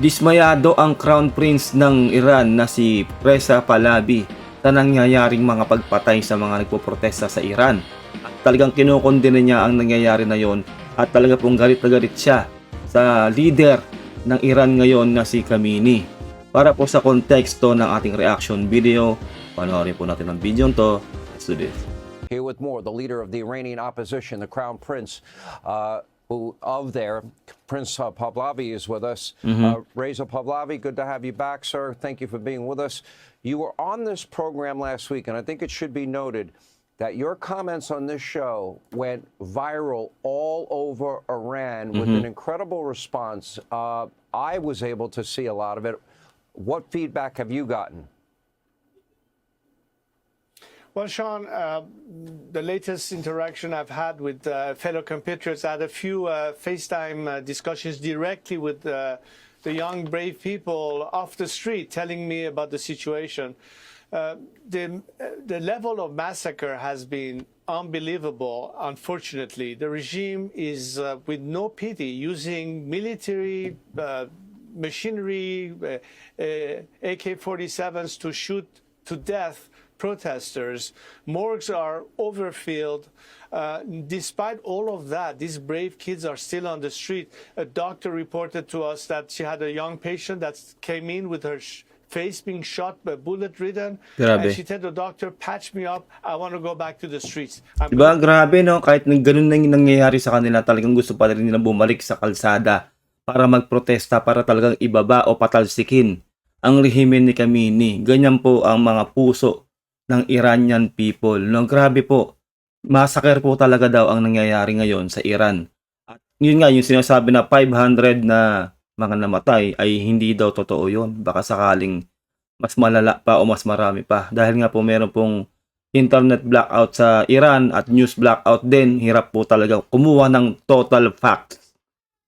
Dismayado ang Crown Prince ng Iran na si Reza Pahlavi sa nangyayaring mga pagpatay sa mga nagpoprotesta sa Iran. At talagang kinukondena niya ang nangyayari na yon at talaga pong galit na galit siya sa leader ng Iran ngayon na si Khamenei. Para po sa konteksto ng ating reaction video, panoorin po natin ang video to. Let's do this. Here with more, the leader of the Iranian opposition, the Crown Prince, Prince Pahlavi is with us. Reza Pahlavi, good to have you back, sir. Thank you for being with us. You were on this program last week, and I think it should be noted that your comments on this show went viral all over Iran with an incredible response. I was able to see a lot of it. What feedback have you gotten? Well, Sean, the latest interaction I've had with fellow compatriots, I had a few FaceTime discussions directly with the young, brave people off the street telling me about the situation. The level of massacre has been unbelievable, unfortunately. The regime is, with no pity, using military machinery, AK-47s to shoot to death protesters. Morgues are overfilled. Despite all of that, these brave kids are still on the street. A doctor reported to us that she had a young patient that came in with her face being shot, bullet-ridden. And she told the doctor, patch me up, I want to go back to the streets. Diba, grabe no, kahit ganun na yung nangyayari sa kanila, talagang gusto pa rin nila bumalik sa kalsada para magprotesta, para talagang ibaba o patalsikin ang rehimen ni Khamenei. Ganyan po ang mga puso ng Iranian people. No, grabe po. Massacre po talaga daw ang nangyayari ngayon sa Iran. At yun nga, yung sinasabi na 500 na mga namatay ay hindi daw totoo yun. Baka sakaling mas malala pa o mas marami pa. Dahil nga po meron pong internet blackout sa Iran at news blackout din. Hirap po talaga kumuha ng total facts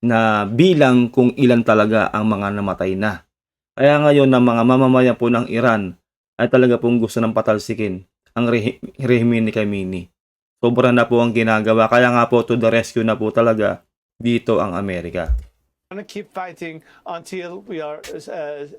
na bilang kung ilan talaga ang mga namatay na. Kaya ngayon ng mga mamamayan po ng Iran ay talaga pong gusto ng patalsikin ang rehimen ni Khamenei. Sobra na po ang ginagawa. Kaya nga po to the rescue na po talaga dito ang Amerika. I'm going to keep fighting until we are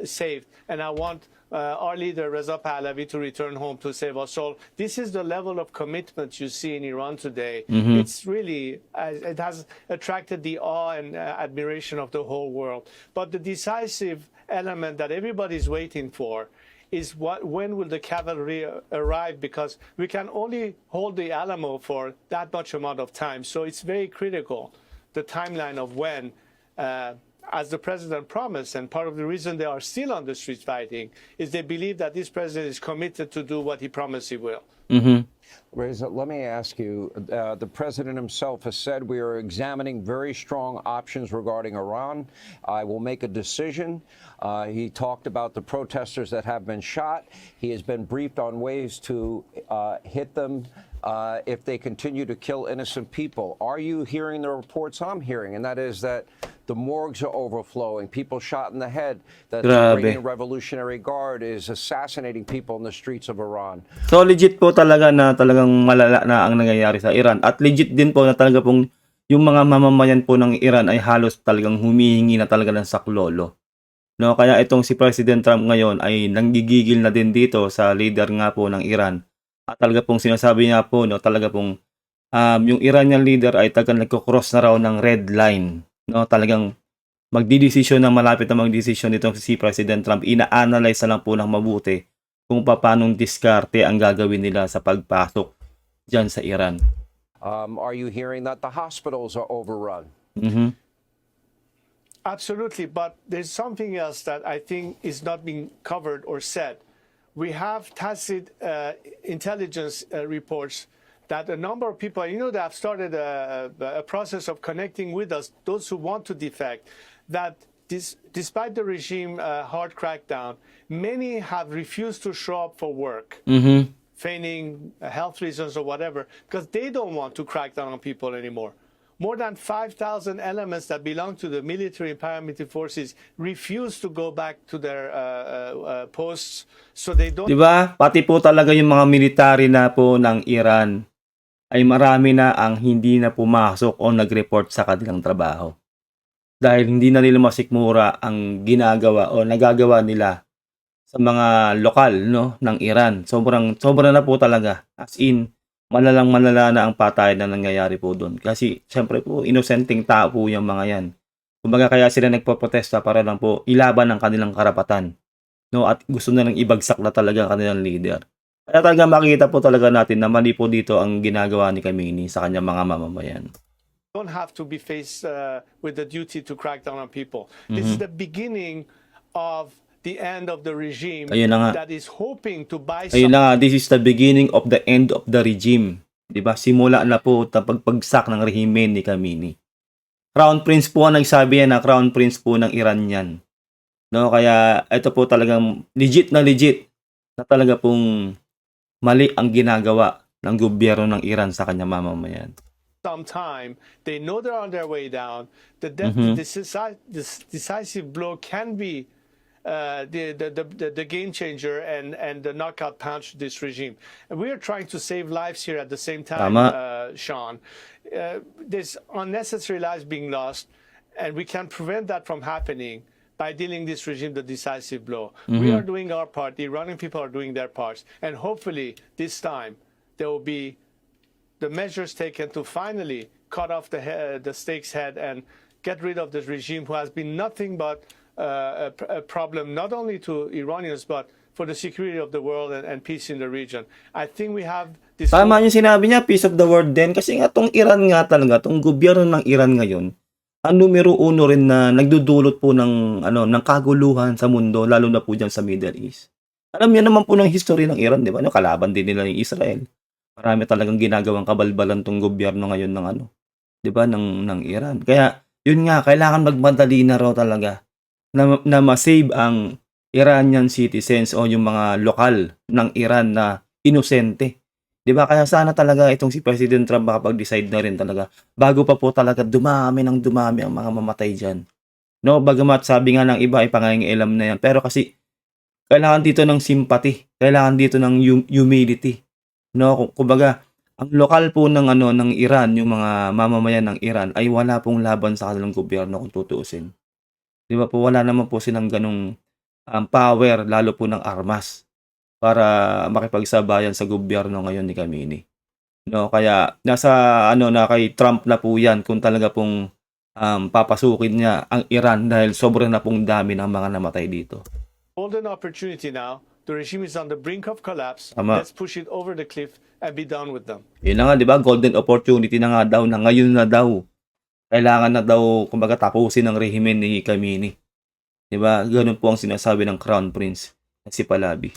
saved. And I want our leader, Reza Pahlavi, to return home to save us all. This is the level of commitment you see in Iran today. It's really, it has attracted the awe and admiration of the whole world. But the decisive element that everybody's waiting for is when will the cavalry arrive, because we can only hold the Alamo for that much amount of time. So it's very critical, the timeline of when, as the president promised, and part of the reason they are still on the streets fighting is they believe that this president is committed to do what he promised he will. Reza, let me ask you, the president himself has said we are examining very strong options regarding Iran. I will make a decision. He talked about the protesters that have been shot. He has been briefed on ways to hit them if they continue to kill innocent people. Are you hearing the reports I'm hearing? And that is that the morgues are overflowing, people shot in the head, that the Iranian Revolutionary Guard is assassinating people in the streets of Iran. So legit po talaga na talagang malala na ang nangyayari sa Iran. At legit din po na talaga pong yung mga mamamayan po ng Iran ay halos talagang humihingi na talaga ng saklolo. No, kaya itong si President Trump ngayon ay nanggigigil na din dito sa leader nga po ng Iran. At talaga pong sinasabi niya po, no, talaga pong yung Iranian leader ay talagang nagko-cross na raw ng red line. No, talagang magdidesisyon na malapit na magdesisyon nitong si President Trump. Ina-analyze na lang po ng mabuti kung paanong diskarte ang gagawin nila sa pagpasok dyan sa Iran. Are you hearing that the hospitals are overrun? Absolutely, but there's something else that I think is not being covered or said. We have tacit intelligence reports that a number of people, they have started a process of connecting with us, those who want to defect, that despite the regime hard crackdown, many have refused to show up for work, feigning health reasons or whatever, because they don't want to crack down on people anymore. More than 5,000 elements that belong to the military and paramilitary forces refuse to go back to their posts, so they don't... Diba? Pati po talaga yung mga military na po ng Iran ay marami na ang hindi na pumasok o nag-report sa kanilang trabaho. dahil hindi na nila masikmura ang ginagawa o nagagawa nila sa mga lokal, no, ng Iran. Sobra na po talaga. As in, malala na ang patayan na nangyayari po doon. Kasi, syempre po, inosenteng tao po yung mga yan. Kumbaga kaya sila nagpoprotesta para lang po ilaban ang kanilang karapatan. No, at gusto na lang ibagsak na talaga ang kanilang leader. Kaya talaga makikita po talaga natin na mali po dito ang ginagawa ni Khamenei sa kanyang mga mamamayan. Don't have to be faced with the duty to crack down on people. This is the beginning of the end of the regime Ayun na nga. that is hoping to buy Ayun some na nga, this is the beginning of the end of the regime. 'Di ba? Simula na po ang pagpagsak ng rehimen ni Khamenei. Crown Prince po ang nagsabi yan na Crown Prince po ng Iran yan. No, kaya ito po talagang legit na talaga pong mali ang ginagawa ng gobyerno ng Iran sa kanyang mamamayan. time. They know they're on their way down. The decisive blow can be the game changer and the knockout punch to this regime. And we are trying to save lives here at the same time, Tama. Sean. There's unnecessary lives being lost, and we can prevent that from happening by dealing this regime the decisive blow. We are doing our part. The Iranian people are doing their parts. And hopefully this time there will be the measures taken to finally cut off the stake's head and get rid of this regime who has been nothing but a problem not only to Iranians but for the security of the world and peace in the region. I think we have this. Tama yung sinabi niya, peace of the world din. Kasi nga tong Iran nga talaga, tong gobyerno ng Iran ngayon, ang numero uno rin na nagdudulot po ng kaguluhan sa mundo, lalo na po dyan sa Middle East. Alam niyo naman po ng history ng Iran, di ba? Kalaban din nila yung Israel. Marami talagang ginagawang kabalbalan tong gobyerno ngayon ng di ba, ng Iran. Kaya, yun nga, kailangan magmadali na raw talaga na ma-save ang Iranian citizens o yung mga lokal ng Iran na inosente. 'Di ba? Kaya sana talaga itong si President Trump makapag-decide na rin talaga bago pa po talaga dumami ang mga mamatay diyan. No, bagamat sabi nga ng iba ay pangingialam na yan, pero kasi kailangan dito ng sympathy, kailangan dito ng humility. No, kumbaga ang lokal po ng ng Iran, yung mga mamamayan ng Iran ay wala pong laban sa kanilang gobyerno kung tutuusin. 'Di ba po, wala naman po silang ganung power, lalo po ng armas para makipagsabayan sa gobyerno ngayon ni Khamenei. No, kaya nasa na kay Trump na po 'yan kung talaga pong papasukin niya ang Iran dahil sobrang na pong dami ng mga namatay dito. Golden opportunity now. The regime is on the brink of collapse. Tama. Let's push it over the cliff and be done with them. Yun na nga, 'di ba? Golden opportunity na nga daw, na ngayon na daw. Kailangan na daw kumbaga tapusin ang rehimen ni Khamenei. 'Di ba? Ganun po ang sinasabi ng Crown Prince na si Pahlavi.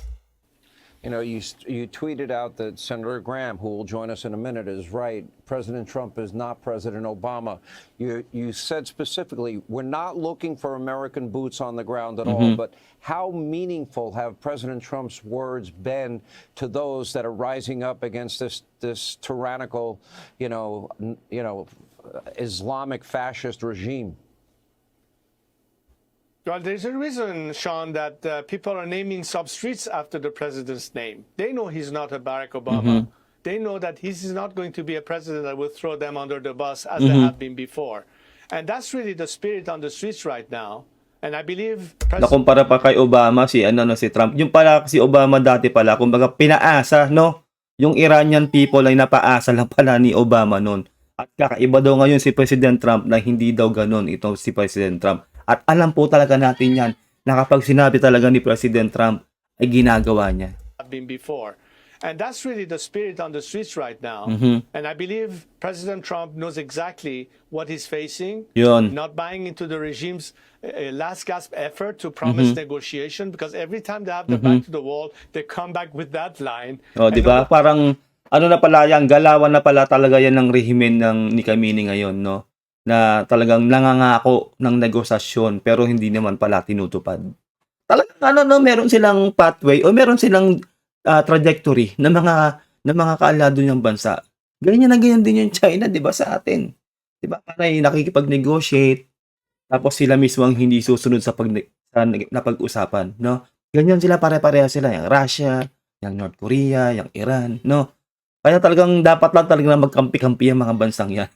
You know, you tweeted out that Senator Graham, who will join us in a minute, is right. President Trump is not President Obama. You said specifically, we're not looking for American boots on the ground at all, but how meaningful have President Trump's words been to those that are rising up against this tyrannical, Islamic fascist regime? Well, there's a reason, Sean, that people are naming sub-streets after the president's name. They know he's not a Barack Obama. They know that he is not going to be a president that will throw them under the bus as they have been before. And that's really the spirit on the streets right now. And I believe Nakumpara pa kay Obama si Trump. Yung pala si Obama dati pala, kumbaga pinaasa, no? Yung Iranian people ay napaasa lang pala ni Obama noon. At kakaiba daw ngayon si President Trump na hindi daw ganon ito si President Trump. At alam po talaga natin yan na kapag sinabi talaga ni President Trump ay ginagawa niya. been before. And that's really the spirit on the streets right now. And I believe President Trump knows exactly what he's facing. Yun. Not buying into the regime's last gasp effort to promise negotiation, because every time they have their back to the wall, they come back with that line. O, di ba? Parang na pala yan, galawan na pala talaga yan ng rehimen ni Khamenei ngayon, no? Na talagang nangangako ng negosasyon pero hindi naman pala tinutupad. Talagang meron silang pathway o meron silang trajectory ng mga kaalado ng bansa. Ganyan na ganyan din yung China, 'di ba, sa atin. 'Di ba? Panay nakikipag-negotiate tapos sila mismo ang hindi susunod sa napag-usapan, no? Ganyan sila, pare-pareha sila, yung Russia, yung North Korea, yung Iran, no? Kaya talagang dapat lang talaga magkampi-kampi ang mga bansang yan.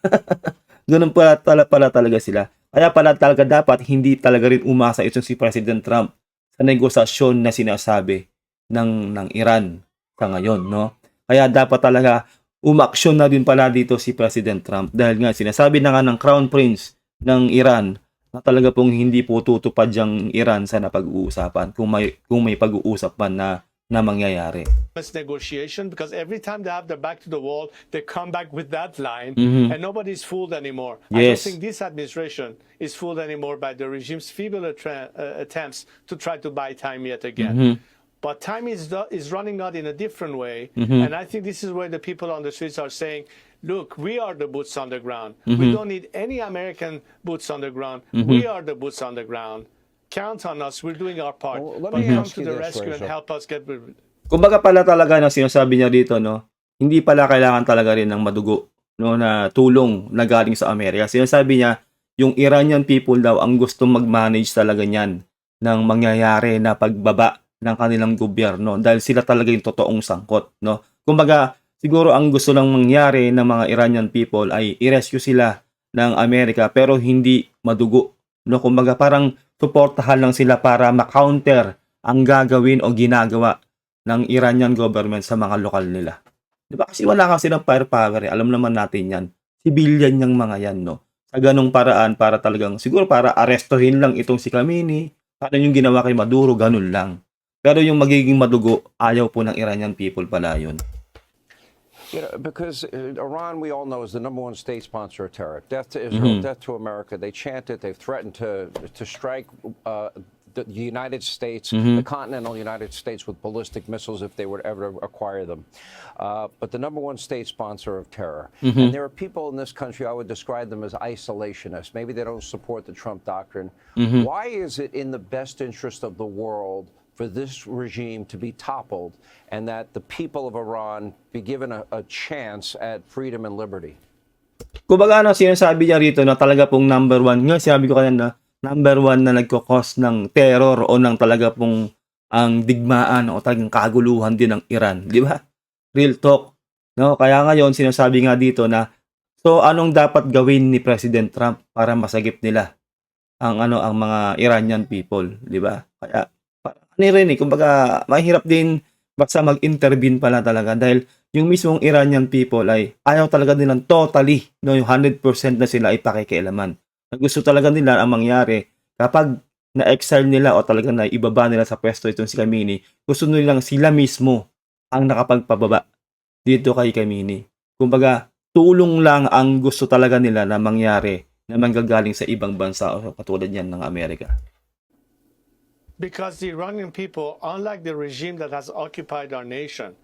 Ganun pala talaga sila. Kaya pala talaga dapat hindi talaga rin umasa itong si President Trump sa negosasyon na sinasabi ng Iran sa ngayon, no? Kaya dapat talaga umaksyon na din pala dito si President Trump dahil nga sinasabi na nga ng Crown Prince ng Iran na talaga pong hindi po tutupad yung Iran sa napag-uusapan kung may pag-uusap man na mangyayari. Negotiation, because every time they have their back to the wall, they come back with that line, and nobody's fooled anymore. I don't Yes. think this administration is fooled anymore by the regime's feeble attempts to try to buy time yet again. But time is running out in a different way, and I think this is where the people on the streets are saying, look, we are the boots on the ground. We don't need any American boots on the ground. We are the boots on the ground. Count on us. We're doing our part. Well, let But me come ask to you the this, rescue and Reza. help us get rid of it. Kumbaga pala talaga na sinasabi niya dito, no, hindi pala kailangan talaga rin ng madugo, no, na tulong na galing sa Amerika. Sinasabi niya, yung Iranian people daw ang gustong mag-manage talaga niyan ng mangyayari na pagbaba ng kanilang gobyerno dahil sila talaga yung totoong sangkot, no. Kumbaga, siguro ang gusto lang mangyari ng mga Iranian people ay i-rescue sila ng Amerika pero hindi madugo, no. Kumbaga parang suportahan lang sila para ma-counter ang gagawin o ginagawa ng Iranian government sa mga lokal nila. Di ba? Kasi wala kasi ng firepower. Alam naman natin yan. Civilian yung mga yan, no? Sa ganong paraan, para talagang, siguro para arestohin lang itong si Khamenei, para yung ginawa kay Maduro, ganun lang. Pero yung magiging madugo, ayaw po ng Iranian people pala yun. You know, because Iran, we all know, is the #1 state sponsor of terror. Death to Israel, death to America. They chant it. They've threatened to strike the United States, the continental United States, with ballistic missiles if they would ever acquire them. But the #1 state sponsor of terror. And there are people in this country, I would describe them as isolationists. Maybe they don't support the Trump doctrine. Why is it in the best interest of the world for this regime to be toppled and that the people of Iran be given a chance at freedom and liberty? Kumbaga ano, sinasabi niya rito na talaga pong number one, nga sinabi ko kanina, number one na nagkakos ng terror o ng talaga pong ang digmaan o talagang kaguluhan din ng Iran. Di ba? Real talk. No? Kaya ngayon, sinasabi nga dito na, so anong dapat gawin ni President Trump para masagip nila ang mga Iranian people, di ba? Kaya rin kumbaga mahirap din basta mag-intervene pala talaga dahil yung mismong Iranian people ay ayaw talaga nilang totally, no, yung 100% na sila ay pakikialaman. Ang gusto talaga nila ang mangyari kapag na-exile nila o talaga na ibaba nila sa pwesto itong si Khamenei, gusto nilang sila mismo ang nakapagpababa dito kay Khamenei. Kumbaga, tulong lang ang gusto talaga nila na mangyari na manggagaling sa ibang bansa o katulad yan ng Amerika. Because the Iranian people, unlike the regime that has occupied our nation,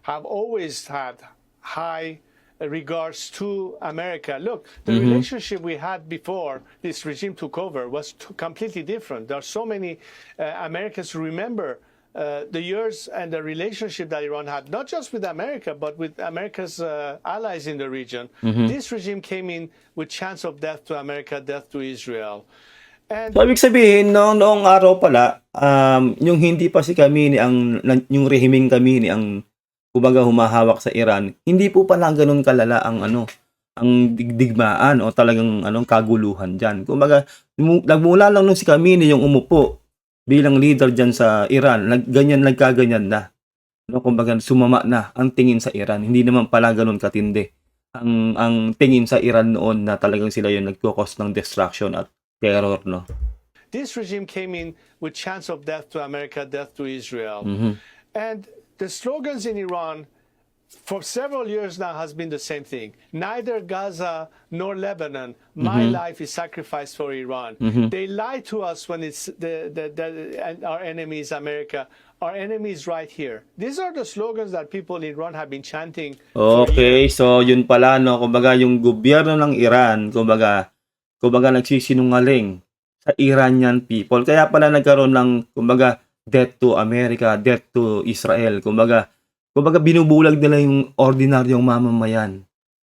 have always had high regards to America. Look, the relationship we had before this regime took over was completely different. There are so many Americans who remember the years and the relationship that Iran had, not just with America, but with America's allies in the region. This regime came in with chance of death to America, death to Israel. And So, ibig sabihin, noong araw pala, yung hindi pa si Khamenei, yung rehimeng Khamenei, ang kumbaga humahawak sa Iran, hindi po pala ganun kalala ang digmaan o talagang kaguluhan dyan. Kumbaga, nagmula lang nung si Khamenei yung umupo bilang leader dyan sa Iran, nagkaganyan na. No, kumbaga, sumama na ang tingin sa Iran. Hindi naman pala ganun katindi. Ang tingin sa Iran noon na talagang sila yung nagkukos ng destruction at terror, no? this regime came in with chance of death to America, death to Israel. And the slogans in Iran for several years now has been the same thing. Neither Gaza nor Lebanon, my life is sacrificed for Iran. They lie to us when it's and our enemy is America. Our enemy is right here. These are the slogans that people in Iran have been chanting for years. Okay, so yun pala, no? Kumbaga, yung gobyerno ng Iran, kumbaga nagsisinungaling sa Iranian people. Kaya pala nagkaroon ng, kumbaga, death to America, death to Israel. Kumbaga binubulag nila yung ordinaryong mamamayan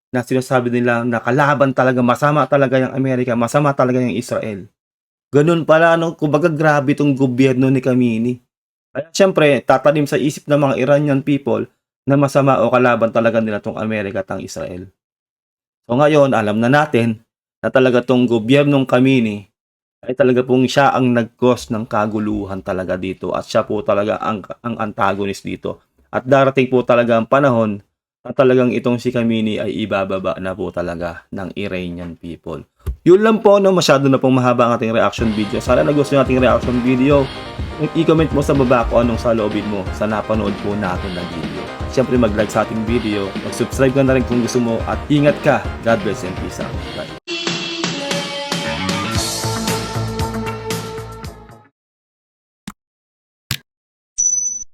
na sinasabi nila na kalaban talaga, masama talaga yung Amerika, masama talaga yung Israel. Ganun pala, no? Kumbaga grabe itong gobyerno ni Khamenei. Kaya syempre, tatanim sa isip ng mga Iranian people na masama o kalaban talaga nila itong Amerika at ang Israel. So ngayon, alam na natin na talaga tong gobyernong Kamini ay talaga pong siya ang nag-cause ng kaguluhan talaga dito at siya po talaga ang antagonist dito. At darating po talaga ang panahon na talagang itong si Kamini ay ibababa na po talaga ng Iranian people. Yun lang po, no, masyado na pong mahaba ang ating reaction video. Sana nagustuhan yung ating reaction video. I-comment mo sa baba kung anong saloobin mo sa napanood po natin na video. Siyempre mag-like sa ating video, mag-subscribe ka na rin kung gusto mo at ingat ka. God bless and peace out. Bye.